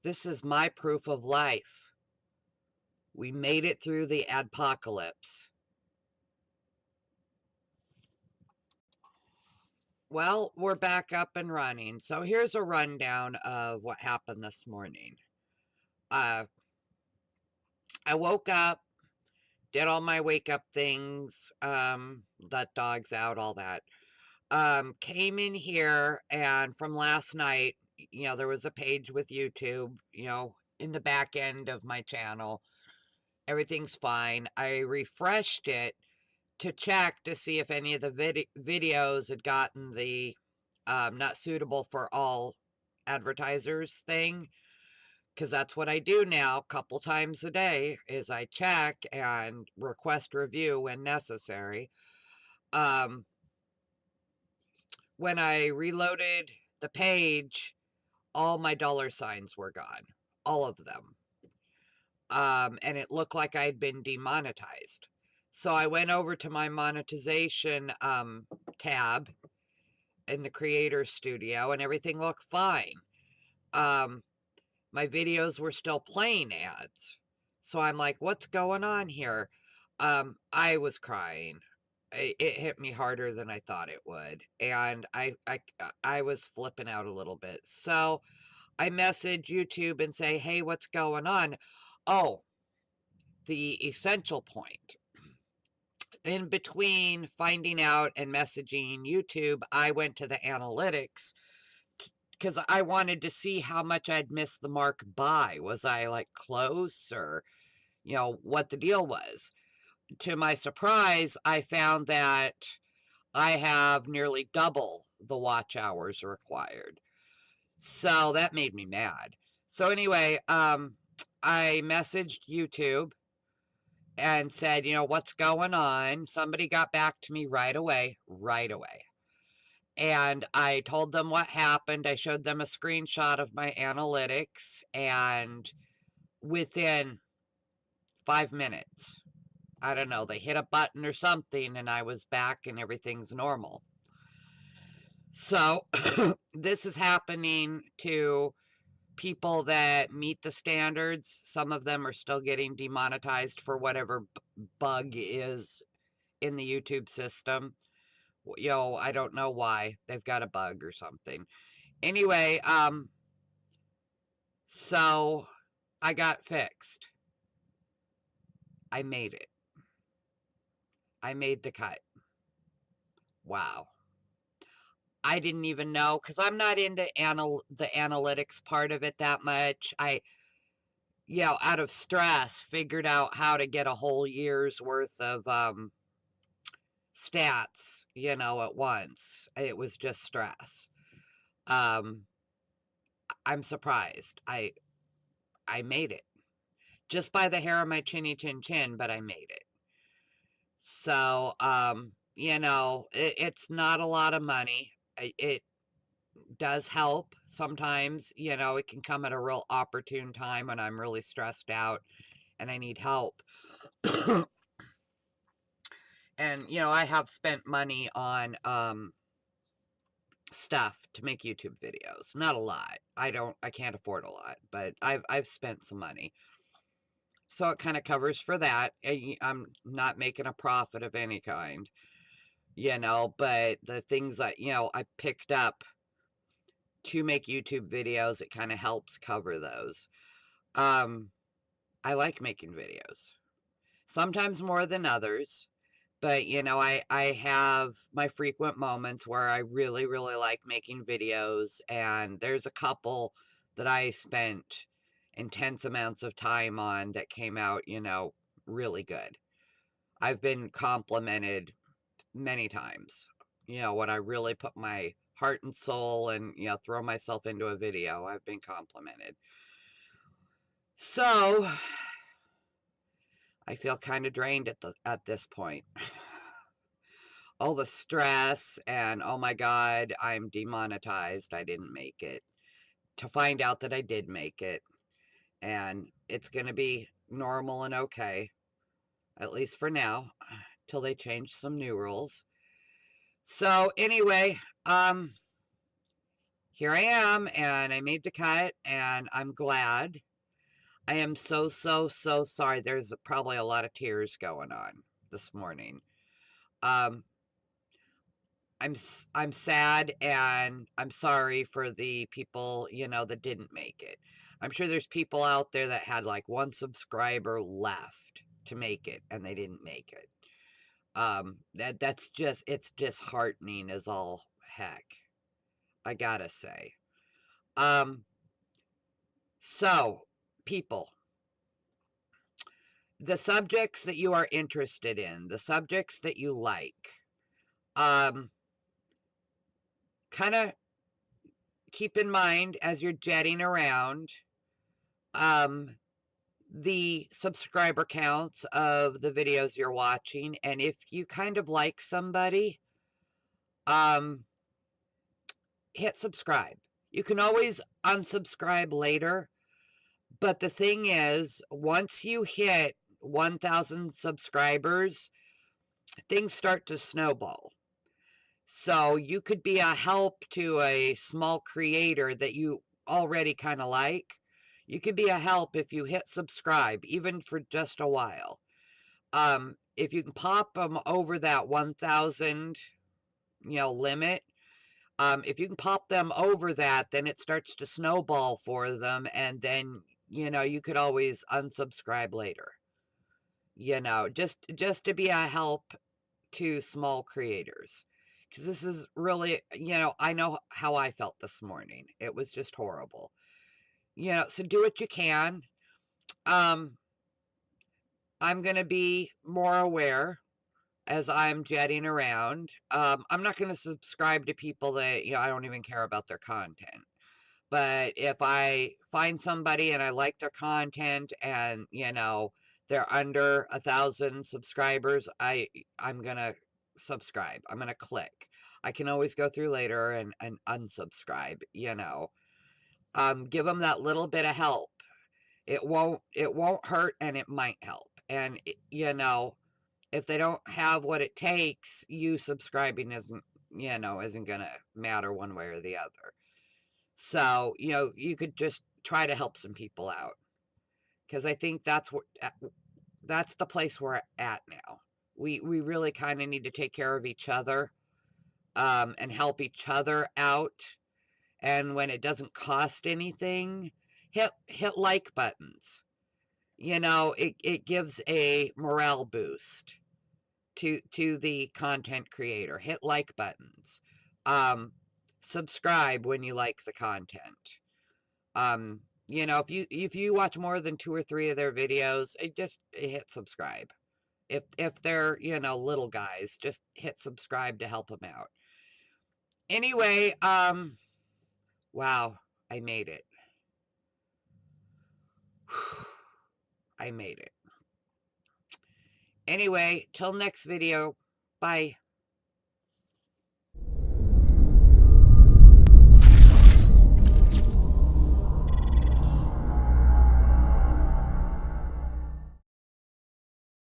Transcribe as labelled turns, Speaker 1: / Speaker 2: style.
Speaker 1: This is my proof of life. We made it through the adpocalypse. Well, we're back up and running. So here's a rundown of what happened this morning. I woke up, did all my wake up things, let dogs out, all that. Came in here, and from last night, there was a page with YouTube, in the back end of my channel. Everything's fine. I refreshed it to check to see if any of the videos had gotten the not suitable for all advertisers thing, because that's what I do now a couple times a day is I check and request review when necessary. When I reloaded the page, all my dollar signs were gone, all of them. And it looked like I'd been demonetized. So I went over to my monetization tab in the creator studio, and everything looked fine. My videos were still playing ads. So I'm like, what's going on here? I was crying. It hit me harder than I thought it would. And I was flipping out a little bit. So I message YouTube and say, hey, what's going on? Oh, the essential point. In between finding out and messaging YouTube, I went to the analytics because I wanted to see how much I'd missed the mark by. Was I like close, or, what the deal was? To my surprise, I found that I have nearly double the watch hours required. So that made me mad. So anyway, I messaged YouTube and said, what's going on? Somebody got back to me right away. And I told them what happened. I showed them a screenshot of my analytics, and within 5 minutes, I don't know, they hit a button or something, and I was back and everything's normal. So this is happening to people that meet the standards. Some of them are still getting demonetized for whatever bug is in the YouTube system. I don't know why. They've got a bug or something. Anyway, so I got fixed. I made it. I made the cut. Wow. I didn't even know, because I'm not into the analytics part of it that much. Out of stress, figured out how to get a whole year's worth of stats, at once. It was just stress. I'm surprised. I made it. Just by the hair of my chinny chin chin, but I made it. So, it's not a lot of money. It does help sometimes. It can come at a real opportune time when I'm really stressed out and I need help. And, I have spent money on stuff to make YouTube videos. Not a lot. I can't afford a lot, but I've spent some money. So it kind of covers for that. I'm not making a profit of any kind, but the things that, I picked up to make YouTube videos, it kind of helps cover those. I like making videos, sometimes more than others, but, I have my frequent moments where I really, really like making videos, and there's a couple that I spent intense amounts of time on that came out, really good. I've been complimented many times, when I really put my heart and soul and, throw myself into a video, I've been complimented. So I feel kind of drained at this point. All the stress and, oh my God, I'm demonetized. I didn't make it. To find out that I did make it, and it's going to be normal and okay, at least for now, till they change some new rules. So anyway, here I am, and I made the cut, and I'm glad. I am so, so, so sorry. There's probably a lot of tears going on this morning. Um, I'm sad, and I'm sorry for the people, that didn't make it. I'm sure there's people out there that had like one subscriber left to make it, and they didn't make it. That's just, it's disheartening as all heck, I gotta say. Um, so people, the subjects that you are interested in, the subjects that you like, um, kind of keep in mind as you're jetting around, um, the subscriber counts of the videos you're watching, and if you kind of like somebody, um, hit subscribe. You can always unsubscribe later, but the thing is, once you hit 1,000 subscribers, things start to snowball. So you could be a help to a small creator that you already kind of like. You could be a help if you hit subscribe, even for just a while. If you can pop them over that 1,000, limit, if you can pop them over that, then it starts to snowball for them, and then, you could always unsubscribe later. Just to be a help to small creators. Because this is really, I know how I felt this morning. It was just horrible. So do what you can. Um, I'm going to be more aware as I'm jetting around. I'm not going to subscribe to people that, I don't even care about their content. But if I find somebody and I like their content and, they're under 1,000 subscribers, I'm going to subscribe. I'm going to click. I can always go through later and unsubscribe, give them that little bit of help. It won't hurt, and it might help. And, if they don't have what it takes, you subscribing isn't going to matter one way or the other. So, you could just try to help some people out, because I think that's the place we're at now. We really kind of need to take care of each other, and help each other out. And when it doesn't cost anything, hit like buttons. It gives a morale boost to the content creator. Hit like buttons. Um, Subscribe when you like the content. If you watch more than 2 or 3 of their videos, just hit subscribe. If they're, little guys, just hit subscribe to help them out. Anyway, wow, I made it. I made it. Anyway, till next video. Bye.